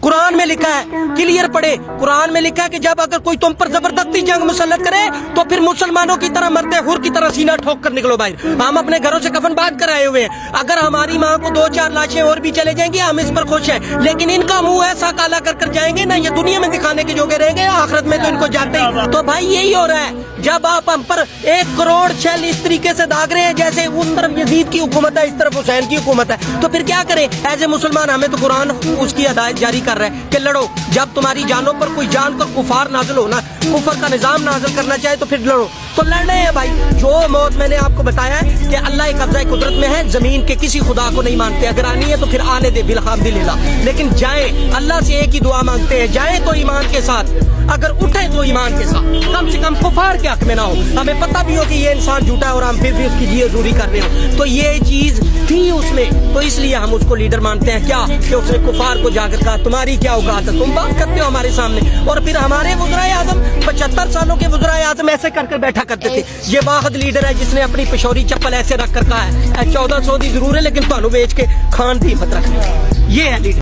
कुरान में लिखा है, क्लियर पढ़े, कुरान में लिखा है कि जब अगर कोई तुम पर जबरदस्ती जंग मुसल्लत करे तो फिर मुसलमानों की तरह मरते हुर की तरह सीना ठोक कर निकलो बाहर। हम अपने घरों से कफन बांध कर आए हुए हैं। अगर हमारी माँ को 2-4 लाशें और भी चले जाएंगी हम इस पर खुश हैं, लेकिन इनका मुंह ऐसा काला कर जाएंगे ना ये दुनिया में दिखाने के जोगे रहेंगे, आखिरत में तो इनको जाते ही। तो भाई यही हो रहा है, जब आप हम पर 1 करोड़ शेल इस तरीके से दाग रहे हैं जैसे उस तरफ यजीद की हुकूमत है इस तरफ हुसैन की हुकूमत है, तो फिर क्या करें? एज ए मुसलमान हमें तो कुरान उसकी हिदायत जारी कर रहा है कि लड़ो। जब तुम्हारी जानों पर कोई जान कर कुफार नाजिल हो ना, कुफर का निजाम नाजिल करना चाहे तो फिर लड़ो। तो लड़ने हैं भाई। जो मौत मैंने आपको बताया है कि अल्लाह एक कब्जा कुदरत में है, जमीन के किसी खुदा को नहीं मानते। अगर आनी है तो फिर आने दे बिल्हम्दुलिल्लाह, लेकिन जाए अल्लाह से एक ही दुआ मांगते हैं, जाए तो ईमान के साथ, अगर उठे तो ईमान के साथ, कम से कम कुफार के हक में ना हो। हमें पता भी हो कि ये इंसान झूठा है और हम फिर भी उसकी जियजूरी कर रहे हो, तो ये चीज थी उसमें, तो इसलिए हम उसको लीडर मानते हैं। क्या कि उसने कुफार को जाकर कहा तुम्हारी क्या औकात है, तुम बात करते हो हमारे सामने। और फिर हमारे वज़राए आज़म 75 सालों के वज़राए आज़म ऐसे कर बैठा करते थे। ये वाहिद लीडर है जिसने अपनी पिशौरी चप्पल ऐसे रख कर कहा है 1400 दी जरूर है लेकिन ਤੁਹਾਨੂੰ बेच के खान भी मत रखना। ये है लीडर।